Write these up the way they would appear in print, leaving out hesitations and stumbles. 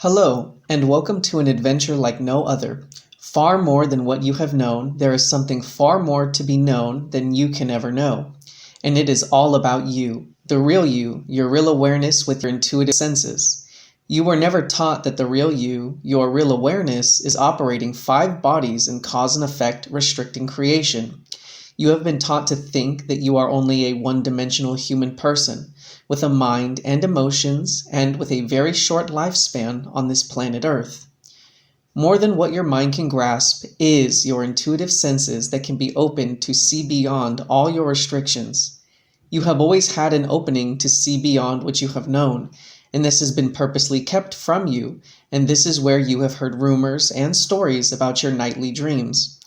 Hello, and welcome to an adventure like no other. Far more than what you have known, there is something far more to be known than you can ever know. And it is all about you, the real you, your real awareness with your intuitive senses. You were never taught that the real you, your real awareness, is operating 5 bodies in cause and effect, restricting creation. You have been taught to think that you are only a one-dimensional human person, with a mind and emotions, and with a very short lifespan on this planet Earth. More than what your mind can grasp is your intuitive senses that can be opened to see beyond all your restrictions. You have always had an opening to see beyond what you have known, and this has been purposely kept from you, and this is where you have heard rumors and stories about your nightly dreams.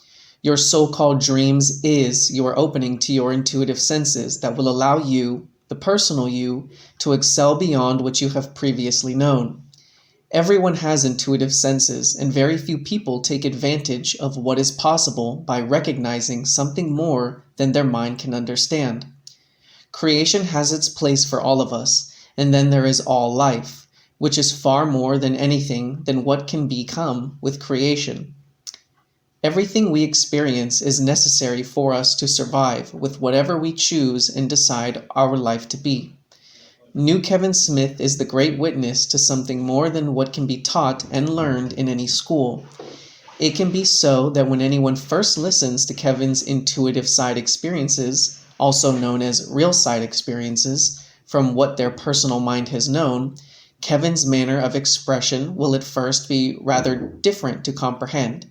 Your so-called dreams is your opening to your intuitive senses that will allow you, the personal you, to excel beyond what you have previously known. Everyone has intuitive senses, and very few people take advantage of what is possible by recognizing something more than their mind can understand. Creation has its place for all of us, and then there is all life, which is far more than anything than what can become with creation. Everything we experience is necessary for us to survive with whatever we choose and decide our life to be. New Kevin Smith is the great witness to something more than what can be taught and learned in any school. It can be so that when anyone first listens to Kevin's intuitive side experiences, also known as real side experiences, from what their personal mind has known, Kevin's manner of expression will at first be rather different to comprehend.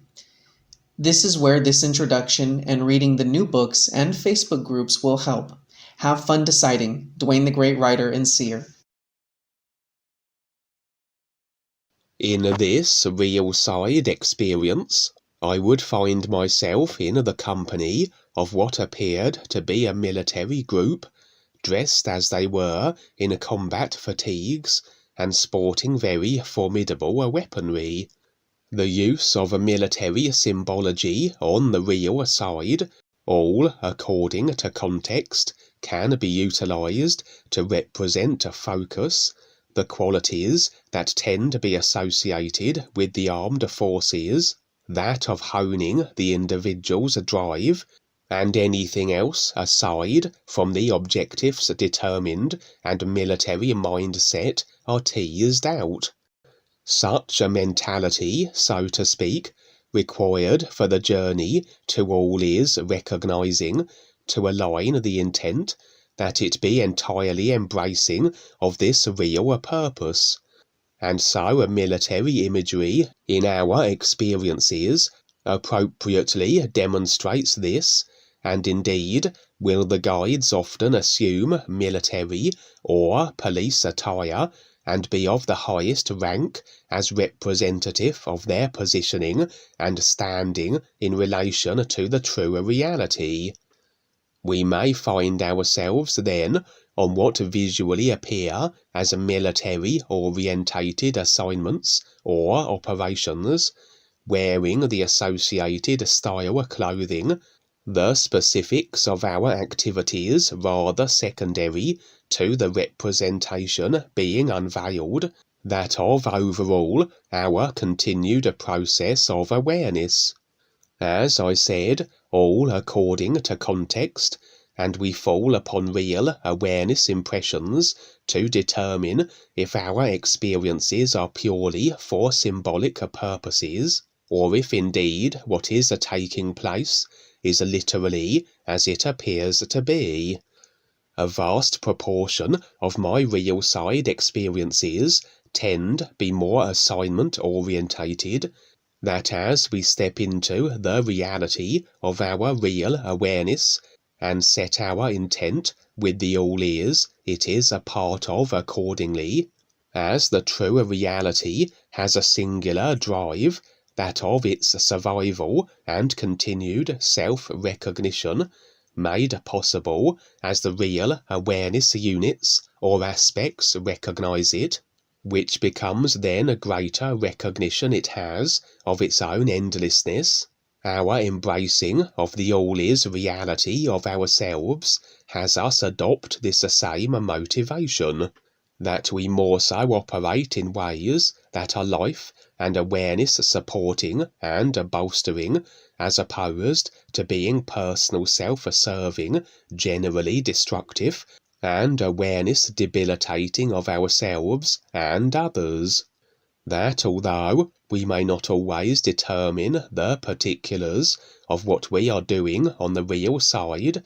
This is where this introduction and reading the new books and Facebook groups will help. Have fun deciding. DUANE the Great Writer and Seer. In this real side experience, I would find myself in the company of what appeared to be a military group, dressed as they were in combat fatigues and sporting very formidable weaponry. The use of a military symbology on the real side, all according to context, can be utilized to represent a focus, the qualities that tend to be associated with the armed forces, that of honing the individual's drive, and anything else aside from the objectives determined and military mindset are teased out. Such a mentality, so to speak, required for the journey to all-is recognizing, to align the intent, that it be entirely embracing of this real purpose. And so a military imagery in our experiences appropriately demonstrates this, and indeed will the guides often assume military or police attire and be of the highest rank as representative of their positioning and standing in relation to the true reality. We may find ourselves then on what visually appear as military orientated assignments or operations, wearing the associated style clothing, the specifics of our activities rather secondary to the representation being unveiled, that of overall our continued process of awareness. As I said, all according to context, and we fall upon real awareness impressions to determine if our experiences are purely for symbolic purposes, or if indeed what is taking place is literally as it appears to be. A vast proportion of my real side experiences tend be more assignment orientated, that as we step into the reality of our real awareness and set our intent with the all-is it is a part of accordingly, as the true reality has a singular drive, that of its survival and continued self-recognition, made possible as the real awareness units or aspects recognize it, which becomes then a greater recognition it has of its own endlessness. Our embracing of the all-is reality of ourselves has us adopt this same motivation. that we more so operate in ways that are life and awareness supporting and bolstering, as opposed to being personal self-serving, generally destructive, and awareness debilitating of ourselves and others. That although we may not always determine the particulars of what we are doing on the real side,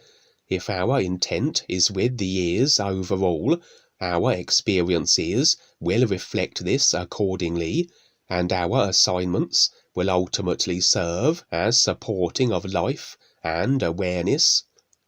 if our intent is with the ears overall, our experiences will reflect this accordingly, and our assignments will ultimately serve as supporting of life and awareness,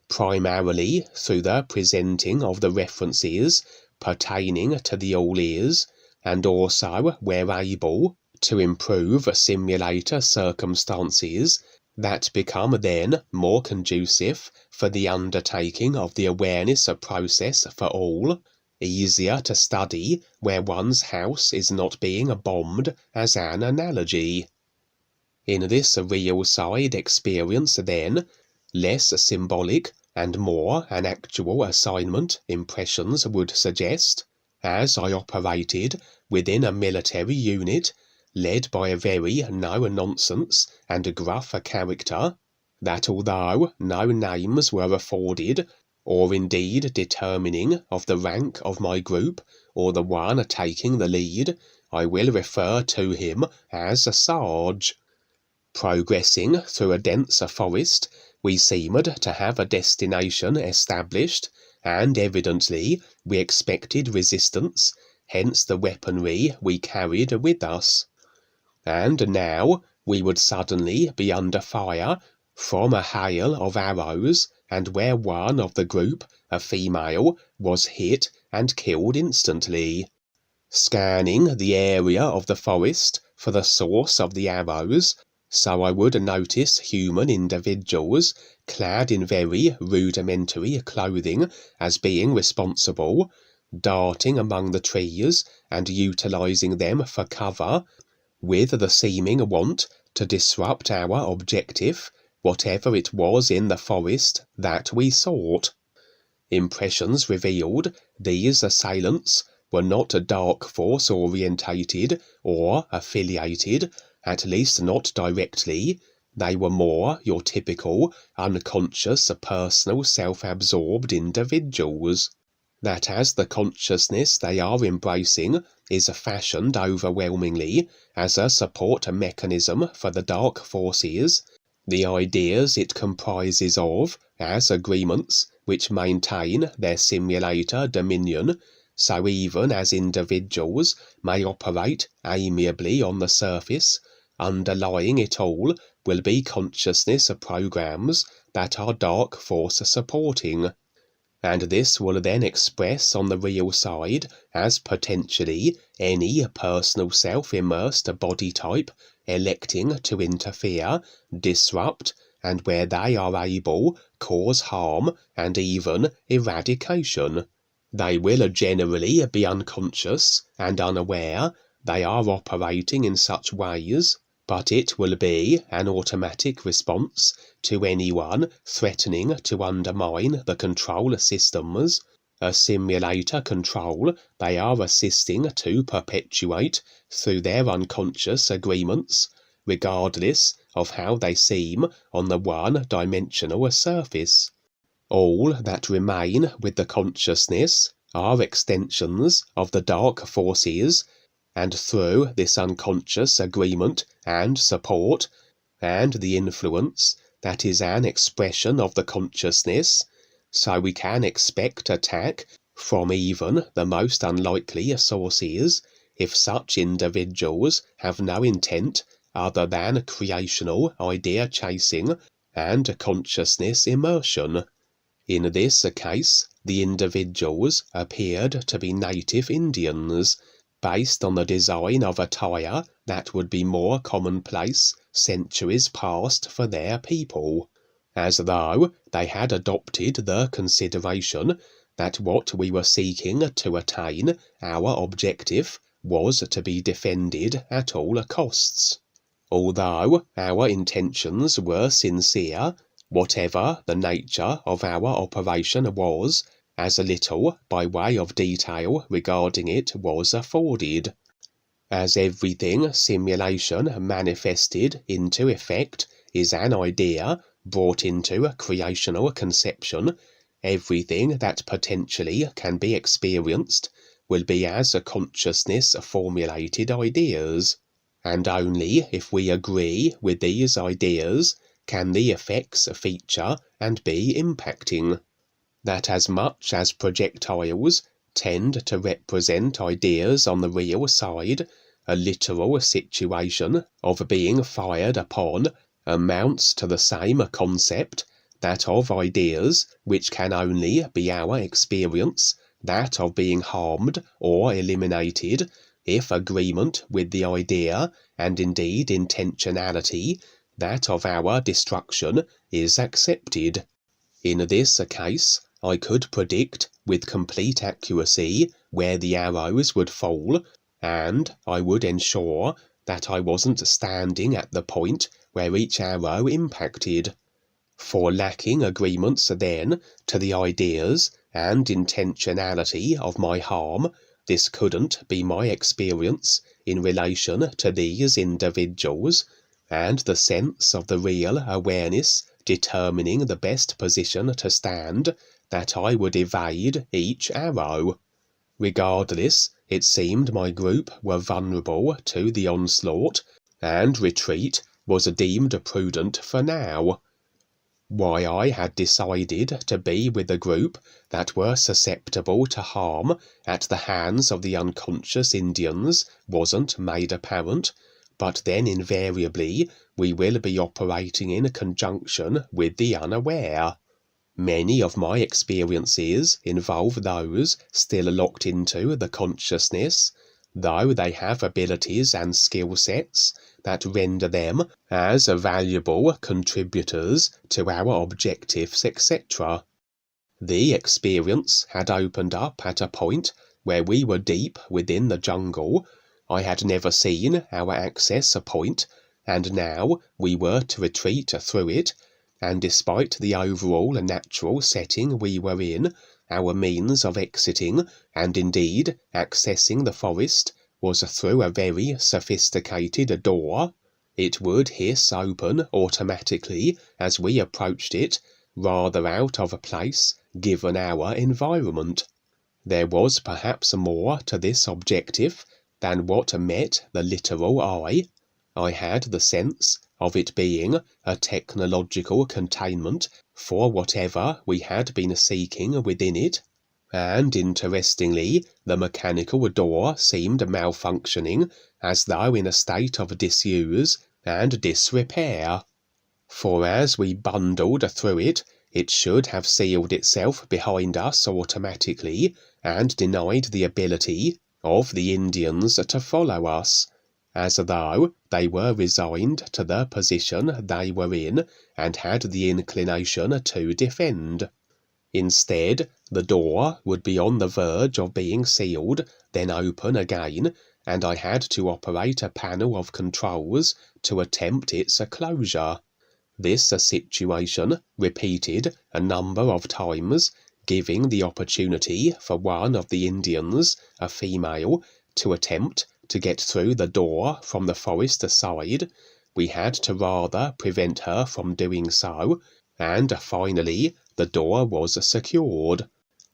primarily through the presenting of the references pertaining to the all-ears, and also, where able, to improve simulator circumstances that become then more conducive for the undertaking of the awareness process for all, easier to study where one's house is not being bombed, as an analogy. In this real side experience then, less symbolic and more an actual assignment impressions would suggest, as I operated within a military unit led by a very no-nonsense and gruff character, that although no names were afforded, or indeed determining of the rank of my group or the one taking the lead, I will refer to him as a Sarge. Progressing through a denser forest, we seemed to have a destination established, and evidently we expected resistance, hence the weaponry we carried with us. And now we would suddenly be under fire from a hail of arrows, and where one of the group, a female, was hit and killed instantly. Scanning the area of the forest for the source of the arrows, so I would notice human individuals clad in very rudimentary clothing as being responsible, darting among the trees and utilizing them for cover, with the seeming want to disrupt our objective, whatever it was in the forest that we sought. Impressions revealed these assailants were not dark force orientated or affiliated, at least not directly. They were more your typical, unconscious, personal, self-absorbed individuals. That as the consciousness they are embracing is fashioned overwhelmingly as a support mechanism for the dark forces, the ideas it comprises of as agreements which maintain their simulator dominion, so even as individuals may operate amiably on the surface, underlying it all will be consciousness programs that are dark force supporting. And this will then express on the real side as potentially any personal self-immersed body type electing to interfere, disrupt, and where they are able, cause harm and even eradication. They will generally be unconscious and unaware they are operating in such ways, but it will be an automatic response to anyone threatening to undermine the control systems, a simulator control they are assisting to perpetuate through their unconscious agreements, regardless of how they seem on the one-dimensional surface. All that remain with the consciousness are extensions of the dark forces, and through this unconscious agreement and support, and the influence that is an expression of the consciousness, so we can expect attack from even the most unlikely sources, if such individuals have no intent other than creational idea chasing and consciousness immersion. In this case, the individuals appeared to be native Indians, based on the design of attire that would be more commonplace centuries past for their people, as though they had adopted the consideration that what we were seeking to attain, our objective, was to be defended at all costs. Although our intentions were sincere, whatever the nature of our operation was, as a little by way of detail regarding it was afforded. As everything simulation manifested into effect is an idea brought into creational conception, everything that potentially can be experienced will be as a consciousness formulated ideas, and only if we agree with these ideas can the effects feature and be impacting. That as much as projectiles tend to represent ideas on the real side, a literal situation of being fired upon amounts to the same concept, that of ideas which can only be our experience, that of being harmed or eliminated, if agreement with the idea, and indeed intentionality, that of our destruction, is accepted. In this case, I could predict with complete accuracy where the arrows would fall, and I would ensure that I wasn't standing at the point where each arrow impacted. For lacking agreements then to the ideas and intentionality of my harm, this couldn't be my experience in relation to these individuals, and the sense of the real awareness determining the best position to stand, that I would evade each arrow. Regardless, it seemed my group were vulnerable to the onslaught, and retreat was deemed prudent for now. Why I had decided to be with a group that were susceptible to harm at the hands of the unconscious Indians wasn't made apparent, but then invariably we will be operating in conjunction with the unaware. Many of my experiences involve those still locked into the consciousness, though they have abilities and skill sets that render them as valuable contributors to our objectives, etc. The experience had opened up at a point where we were deep within the jungle. I had never seen our access point, and now we were to retreat through it, and despite the overall natural setting we were in, our means of exiting, and indeed accessing the forest, was through a very sophisticated door. It would hiss open automatically as we approached it, rather out of place given our environment. There was perhaps more to this objective than what met the literal eye. I had the sense of it being a technological containment for whatever we had been seeking within it, and interestingly, the mechanical door seemed malfunctioning as though in a state of disuse and disrepair. For as we bundled through it, it should have sealed itself behind us automatically and denied the ability of the Indians to follow us, as though they were resigned to the position they were in and had the inclination to defend. Instead, the door would be on the verge of being sealed, then open again, and I had to operate a panel of controls to attempt its closure. This situation repeated a number of times, giving the opportunity for one of the Indians, a female, to attempt to get through the door from the forest side. We had to rather prevent her from doing so, and finally the door was secured.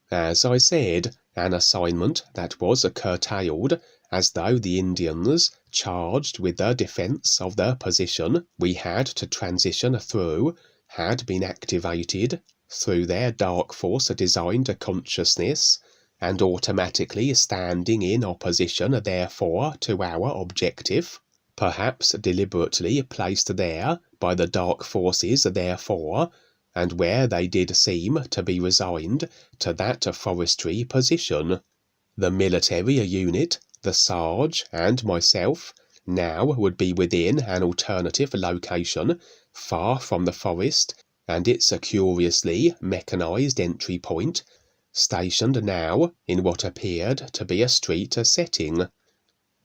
As I said, an assignment that was curtailed, as though the Indians, charged with the defense of their position we had to transition through, had been activated through their dark force-designed consciousness, and automatically standing in opposition therefore to our objective, perhaps deliberately placed there by the dark forces therefore, and where they did seem to be resigned to that forestry position. The military unit, the Sarge, and myself now would be within an alternative location, far from the forest and its curiously mechanized entry point, stationed now in what appeared to be a street setting.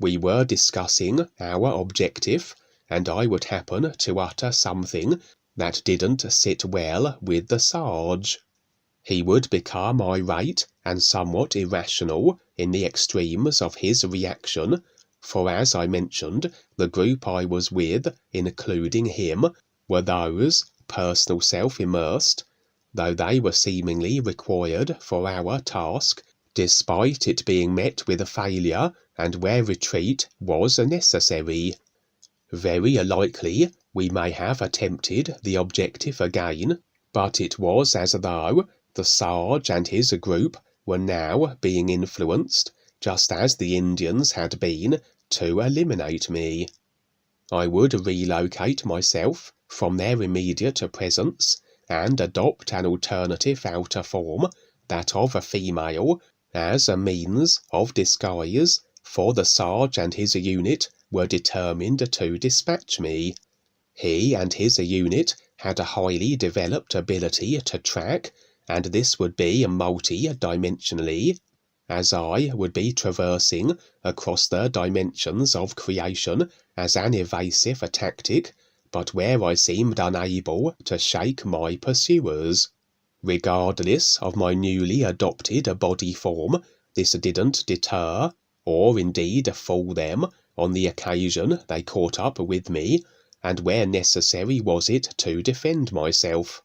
We were discussing our objective, and I would happen to utter something that didn't sit well with the Sarge. He would become irate and somewhat irrational in the extremes of his reaction, for as I mentioned, the group I was with, including him, were those, personal self-immersed, though they were seemingly required for our task, despite it being met with a failure and where retreat was necessary. Very likely we may have attempted the objective again, but it was as though the Sarge and his group were now being influenced, just as the Indians had been, to eliminate me. I would relocate myself from their immediate presence and adopt an alternative outer form, that of a female, as a means of disguise, for the Sarge and his unit were determined to dispatch me. He and his unit had a highly developed ability to track, and this would be multi-dimensionally, as I would be traversing across the dimensions of creation as an evasive tactic, but where I seemed unable to shake my pursuers. Regardless of my newly adopted body form, this didn't deter, or indeed fool them, on the occasion they caught up with me, and where necessary was it to defend myself.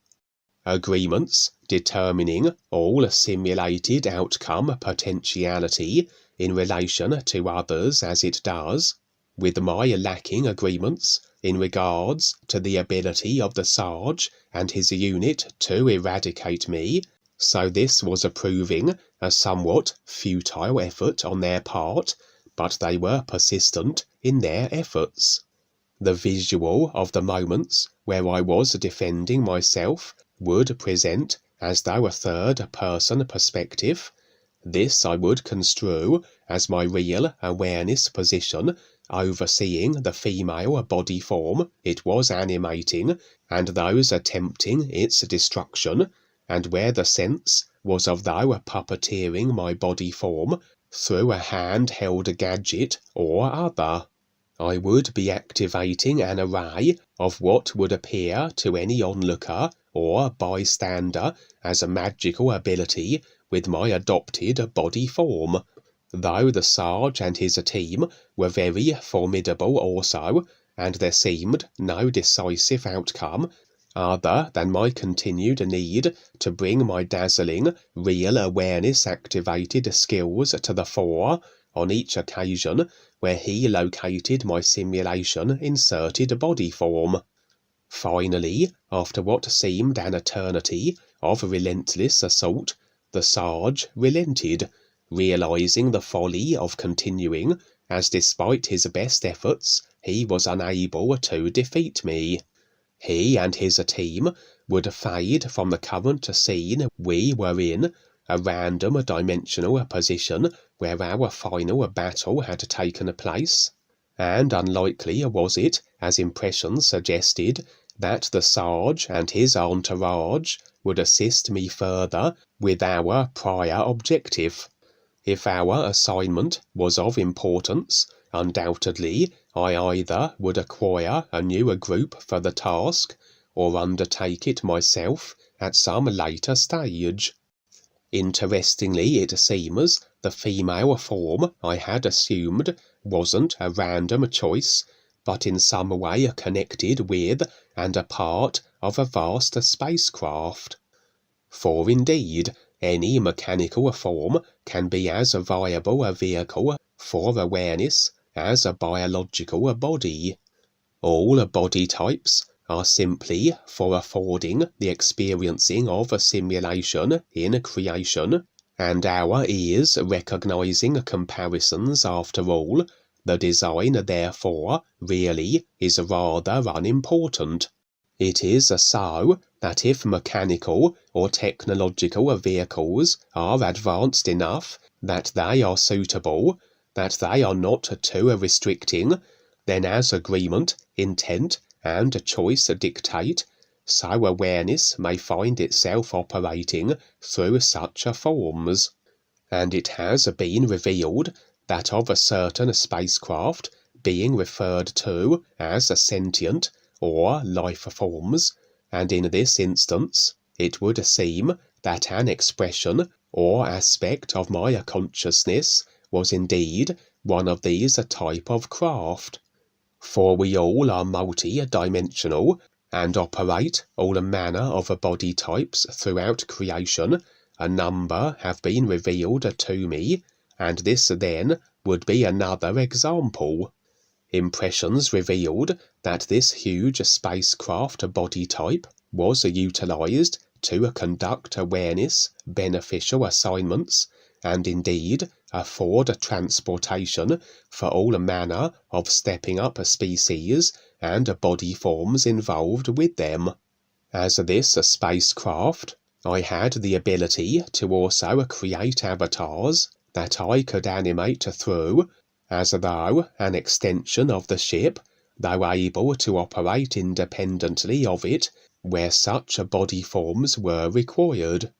Agreements determining all simulated outcome potentiality in relation to others as it does, with my lacking agreements in regards to the ability of the Sarge and his unit to eradicate me, so this was proving a somewhat futile effort on their part, but they were persistent in their efforts. The visual of the moments where I was defending myself would present as though a third-person perspective. This I would construe as my real awareness position, overseeing the female body form it was animating and those attempting its destruction, and where the sense was of though puppeteering my body form through a hand-held gadget or other. I would be activating an array of what would appear to any onlooker or bystander as a magical ability with my adopted body form. Though the Sarge and his team were very formidable also, and there seemed no decisive outcome other than my continued need to bring my dazzling, real awareness-activated skills to the fore on each occasion where he located my simulation-inserted body form. Finally, after what seemed an eternity of relentless assault, the Sarge relented, realizing the folly of continuing, as despite his best efforts he was unable to defeat me. He and his team would fade from the current scene we were in, a random dimensional position where our final battle had taken place, and unlikely was it, as impressions suggested, that the Sarge and his entourage would assist me further with our prior objective. If our assignment was of importance, undoubtedly I either would acquire a new group for the task, or undertake it myself at some later stage. Interestingly, it seems the female form I had assumed wasn't a random choice, but in some way connected with and a part of a vast spacecraft. For indeed, any mechanical form can be as viable a vehicle for awareness as a biological body. All body types are simply for affording the experiencing of a simulation in creation, and our ears recognizing comparisons after all. The design, therefore, really is rather unimportant. It is so that if mechanical or technological vehicles are advanced enough that they are suitable, that they are not too restricting, then as agreement, intent, and choice dictate, so awareness may find itself operating through such forms. And it has been revealed that of a certain spacecraft being referred to as sentient or life forms, and in this instance it would seem that an expression or aspect of my consciousness was indeed one of these type of craft. For we all are multi-dimensional and operate all manner of body types throughout creation. A number have been revealed to me, and this then would be another example. Impressions revealed that this huge spacecraft body type was utilized to conduct awareness beneficial assignments, and indeed afford transportation for all manner of stepping up species and body forms involved with them. As this spacecraft, I had the ability to also create avatars that I could animate through, as though an extension of the ship, though able to operate independently of it where such body forms were required.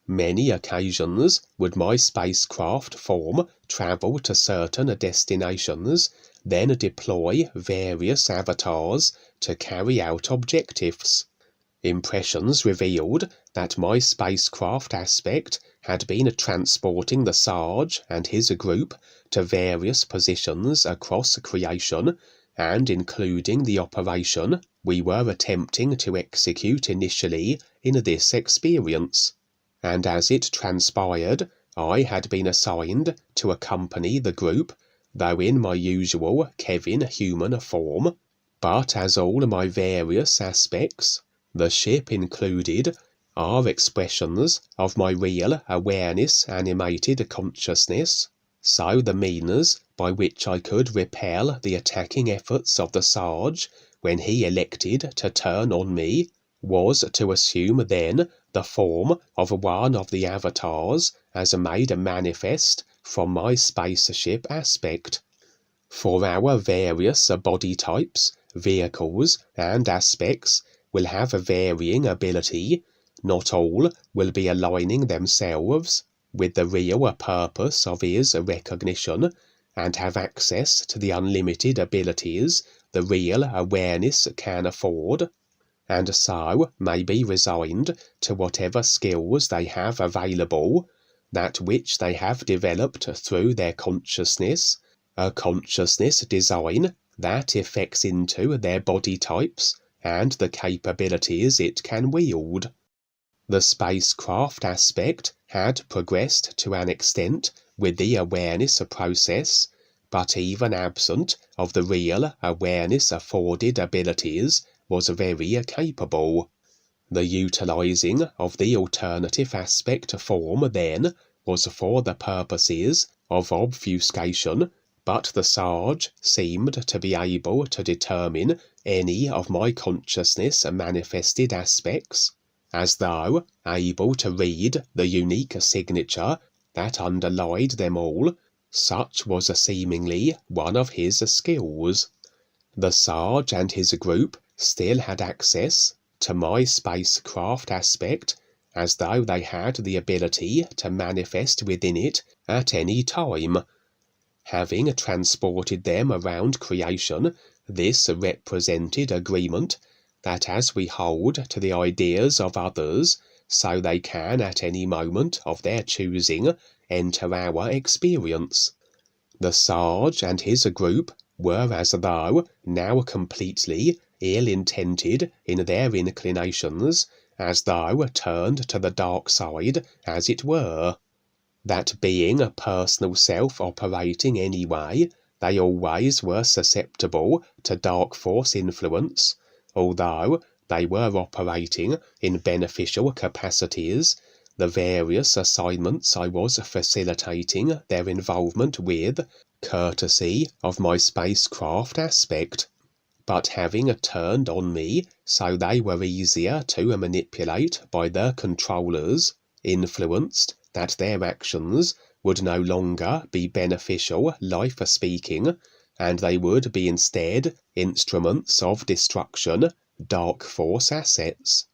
Many occasions would my spacecraft form travel to certain destinations, then deploy various avatars to carry out objectives. Impressions revealed that my spacecraft aspect had been transporting the Sarge and his group to various positions across creation, and including the operation we were attempting to execute initially in this experience. And as it transpired, I had been assigned to accompany the group, though in my usual Kevin human form. But as all my various aspects, the ship included, are expressions of my real awareness animated consciousness, so the means by which I could repel the attacking efforts of the Sarge when he elected to turn on me was to assume then the form of one of the avatars as made manifest from my spaceship aspect. For our various body types, vehicles, and aspects will have a varying ability. Not all will be aligning themselves with the real purpose of his recognition, and have access to the unlimited abilities the real awareness can afford, and so may be resigned to whatever skills they have available, that which they have developed through their consciousness, a consciousness design that effects into their body types and the capabilities it can wield. The spacecraft aspect had progressed to an extent with the awareness process, but even absent of the real awareness afforded abilities was very capable. The utilizing of the alternative aspect form then was for the purposes of obfuscation, but the Sarge seemed to be able to determine any of my consciousness manifested aspects, as though able to read the unique signature that underlied them all. Such was seemingly one of his skills. The Sarge and his group still had access to my spacecraft aspect, as though they had the ability to manifest within it at any time. Having transported them around creation, this represented agreement that as we hold to the ideas of others, so they can at any moment of their choosing enter our experience. The Sarge and his group were as though now completely ill-intended in their inclinations, as though turned to the dark side, as it were. That being a personal self operating anyway, they always were susceptible to dark force influence, although they were operating in beneficial capacities. The various assignments I was facilitating their involvement with, courtesy of my spacecraft aspect, but having turned on me so they were easier to manipulate by their controllers, influenced that their actions would no longer be beneficial life-speaking, and they would be instead instruments of destruction, dark force assets.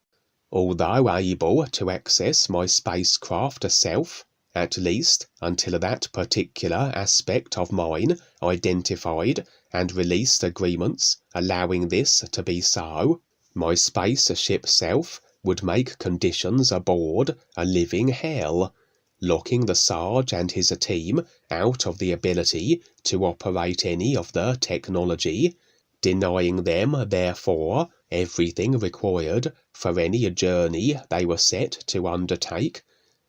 Although able to access my spacecraft self, at least until that particular aspect of mine identified and released agreements allowing this to be so, my spaceship self would make conditions aboard a living hell, locking the Sarge and his team out of the ability to operate any of the technology, denying them, therefore, everything required for any journey they were set to undertake,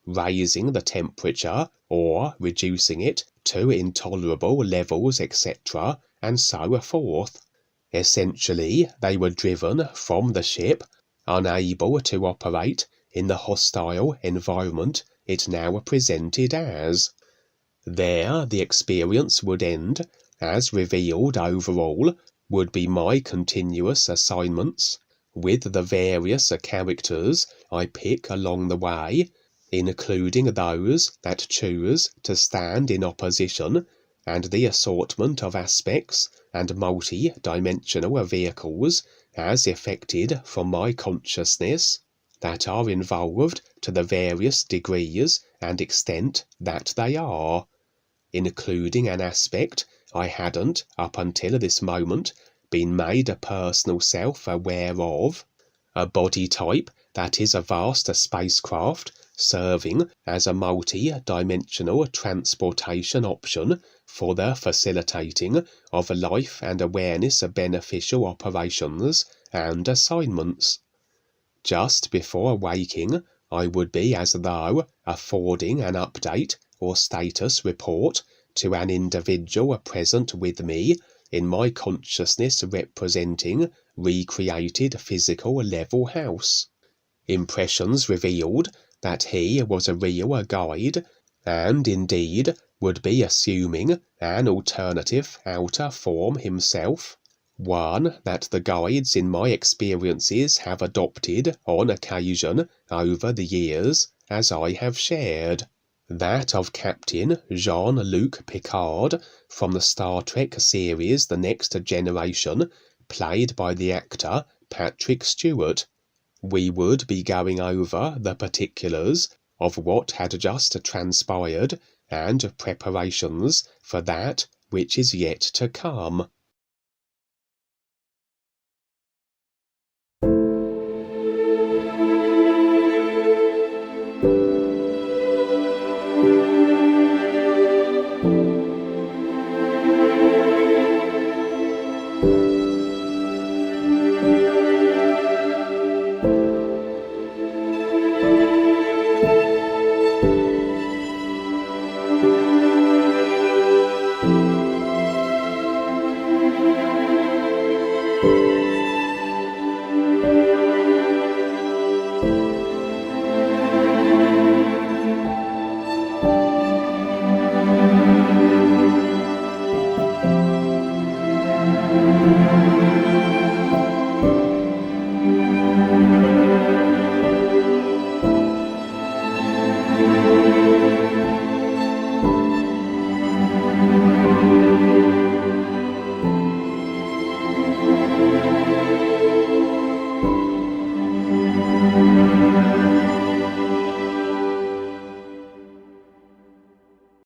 raising the temperature or reducing it to intolerable levels, etc., and so forth. Essentially, they were driven from the ship, unable to operate in the hostile environment it now presented as. There the experience would end, as revealed overall would be my continuous assignments, with the various characters I pick along the way, including those that choose to stand in opposition, and the assortment of aspects and multi-dimensional vehicles as effected from my consciousness, that are involved to the various degrees and extent that they are, including an aspect I hadn't, up until this moment, been made a personal self aware of, a body type that is a vast spacecraft serving as a multi-dimensional transportation option for the facilitating of life and awareness beneficial operations and assignments. Just before waking, I would be as though affording an update or status report to an individual present with me in my consciousness representing recreated physical level house. Impressions revealed that he was a real guide, and indeed would be assuming an alternative outer form himself, one that the guides in my experiences have adopted on occasion over the years, as I have shared. That of Captain Jean-Luc Picard from the Star Trek series The Next Generation, played by the actor Patrick Stewart. We would be going over the particulars of what had just transpired and preparations for that which is yet to come.